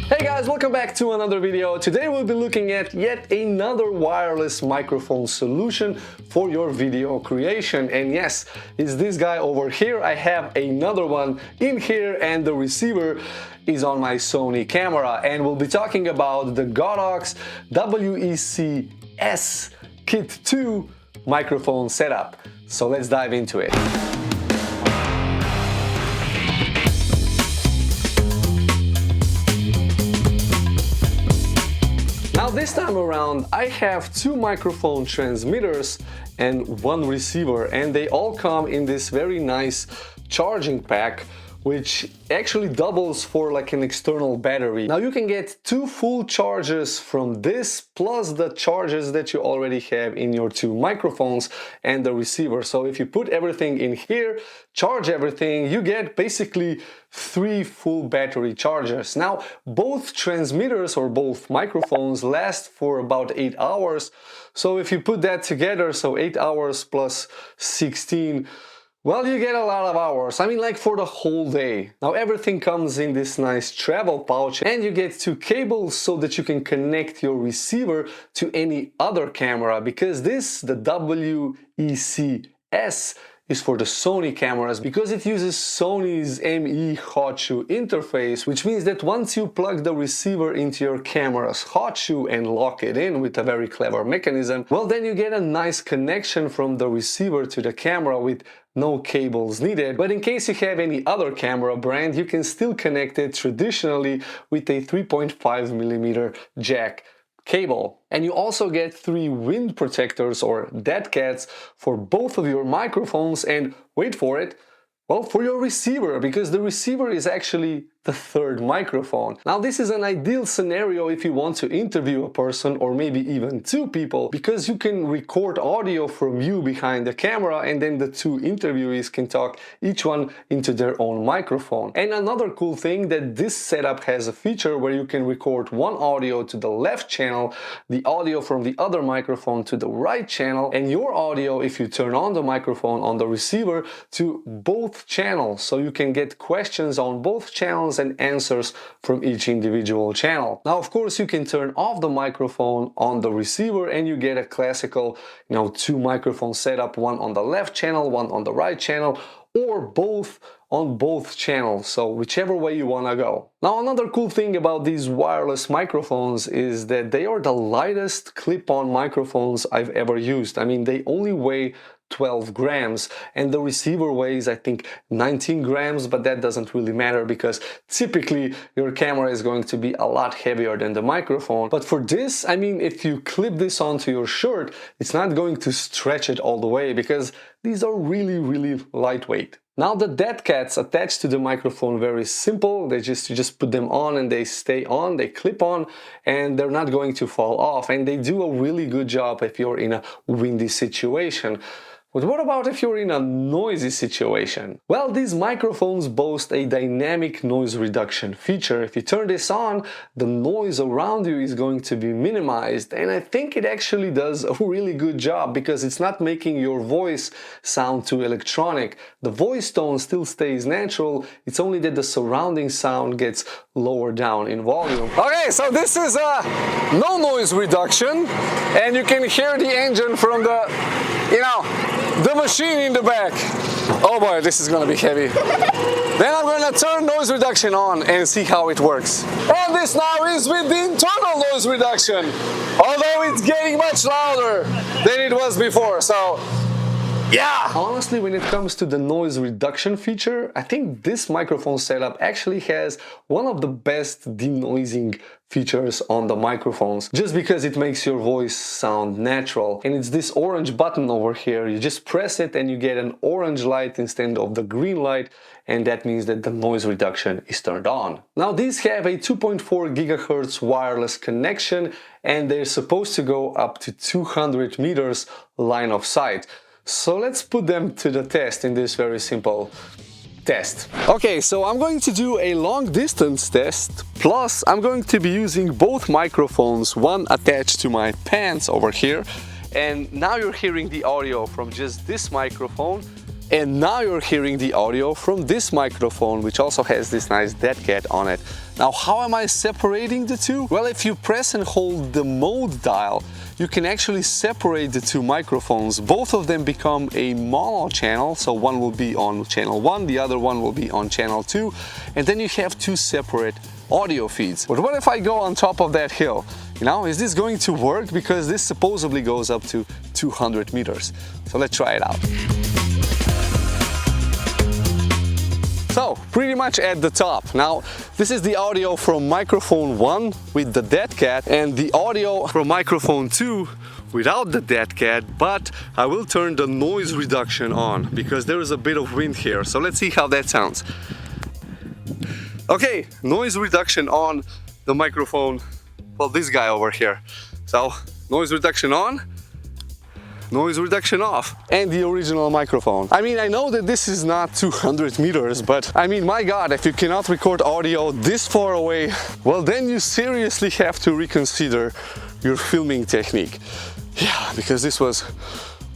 Hey guys, welcome back to another video. Today we'll be looking at yet another wireless microphone solution for your video creation. And yes, it's this guy over here. I have another one in here and the receiver is on my Sony camera. And we'll be talking about the Godox WEC-S Kit2 microphone setup. So let's dive into it. Now this time around I have two microphone transmitters and one receiver, and they all come in this very nice charging pack which actually doubles for like an external battery. Now you can get two full charges from this plus the charges that you already have in your two microphones and the receiver. So if you put everything in here, charge everything, you get basically three full battery chargers. Now both transmitters or both microphones last for about 8 hours. So if you put that together, so 8 hours plus 16, well, you get a lot of hours, I mean like for the whole day. Now everything comes in this nice travel pouch and you get two cables so that you can connect your receiver to any other camera, because the WEC-S is for the Sony cameras because it uses Sony's ME hot shoe interface, which means that once you plug the receiver into your camera's hot shoe and lock it in with a very clever mechanism, well then you get a nice connection from the receiver to the camera with no cables needed. But in case you have any other camera brand, you can still connect it traditionally with a 3.5mm jack cable. And you also get 3 wind protectors or dead cats for both of your microphones and, wait for it, well, for your receiver, because the receiver is actually the third microphone. Now this is an ideal scenario if you want to interview a person or maybe even two people, because you can record audio from you behind the camera and then the two interviewees can talk each one into their own microphone. And another cool thing, that this setup has a feature where you can record one audio to the left channel, the audio from the other microphone to the right channel, and your audio, if you turn on the microphone on the receiver, to both channels. So you can get questions on both channels and answers from each individual channel. Now of course you can turn off the microphone on the receiver and you get a classical, two microphone setup, one on the left channel, one on the right channel, or both on both channels, so whichever way you want to go. Now another cool thing about these wireless microphones is that they are the lightest clip-on microphones I've ever used. I mean, they only weigh 12 grams and the receiver weighs I think 19 grams, but that doesn't really matter because typically your camera is going to be a lot heavier than the microphone. But for this, I mean, if you clip this onto your shirt, it's not going to stretch it all the way because these are really lightweight. Now the dead cats attached to the microphone, very simple. You just put them on and they stay on, they clip on, and they're not going to fall off, and they do a really good job if you're in a windy situation. But what about if you're in a noisy situation? Well, these microphones boast a dynamic noise reduction feature. If you turn this on, the noise around you is going to be minimized, and I think it actually does a really good job because it's not making your voice sound too electronic. The voice tone still stays natural, it's only that the surrounding sound gets lower down in volume. Okay, so this is a no noise reduction, and you can hear the engine from the machine in the back. Oh boy, this is gonna be heavy. Then I'm gonna turn noise reduction on and see how it works. And this now is with the internal noise reduction, although it's getting much louder than it was before, so yeah! Honestly, when it comes to the noise reduction feature, I think this microphone setup actually has one of the best denoising features on the microphones, just because it makes your voice sound natural. And it's this orange button over here. You just press it and you get an orange light instead of the green light, and that means that the noise reduction is turned on. Now these have a 2.4 GHz wireless connection and they're supposed to go up to 200 meters line of sight. So let's put them to the test in this very simple test. Okay, so I'm going to do a long distance test, plus I'm going to be using both microphones, one attached to my pants over here, and now you're hearing the audio from just this microphone, And now you're hearing the audio from this microphone, which also has this nice dead cat on it. Now, how am I separating the two? Well, if you press and hold the mode dial, you can actually separate the two microphones. Both of them become a mono channel, so one will be on channel 1, the other one will be on channel 2, and then you have two separate audio feeds. But what if I go on top of that hill? You know, is this going to work? Because this supposedly goes up to 200 meters. So let's try it out. So, pretty much at the top. Now, this is the audio from microphone 1 with the dead cat and the audio from microphone 2 without the dead cat, but I will turn the noise reduction on because there is a bit of wind here. So let's see how that sounds. Okay, noise reduction on the microphone, well, this guy over here. So, noise reduction on. Noise reduction off, and the original microphone. I mean, I know that this is not 200 meters, but I mean, my God, if you cannot record audio this far away, well, then you seriously have to reconsider your filming technique. Yeah, because this was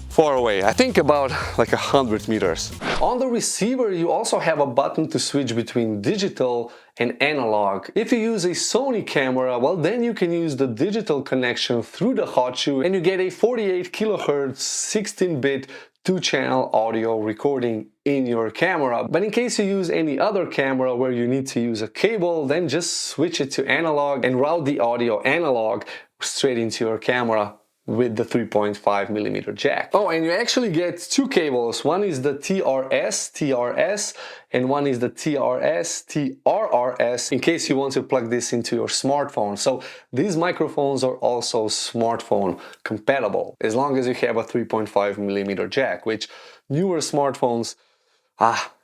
far away. I think about like 100 meters. On the receiver, you also have a button to switch between digital and analog. If you use a Sony camera, well, then you can use the digital connection through the hot shoe and you get a 48 kHz 16-bit 2-channel audio recording in your camera. But in case you use any other camera where you need to use a cable, then just switch it to analog and route the audio analog straight into your camera with the 3.5mm jack. Oh, and you actually get two cables. One is the TRS, and one is the TRS, in case you want to plug this into your smartphone. So these microphones are also smartphone compatible, as long as you have a 3.5mm jack, which newer smartphones,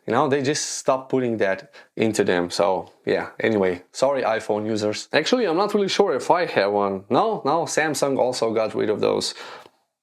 you know, they just stopped putting that into them. So yeah, anyway, sorry iPhone users. Actually, I'm not really sure if I have one. No, Samsung also got rid of those.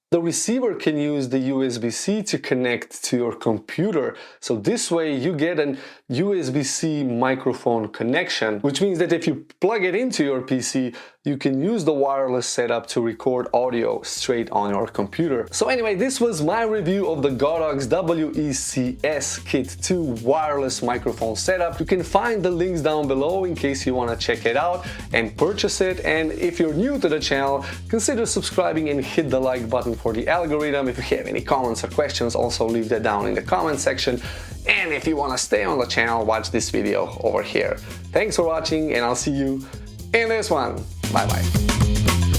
The receiver can use the USB-C to connect to your computer. So this way you get an USB-C microphone connection, which means that if you plug it into your PC, you can use the wireless setup to record audio straight on your computer. So anyway, this was my review of the Godox WEC-S Kit2 wireless microphone setup. You can find the links down below in case you want to check it out and purchase it. And if you're new to the channel, consider subscribing and hit the like button for the algorithm. If you have any comments or questions, also leave that down in the comment section. And if you want to stay on the channel, watch this video over here. Thanks for watching, and I'll see you in this one. Bye bye.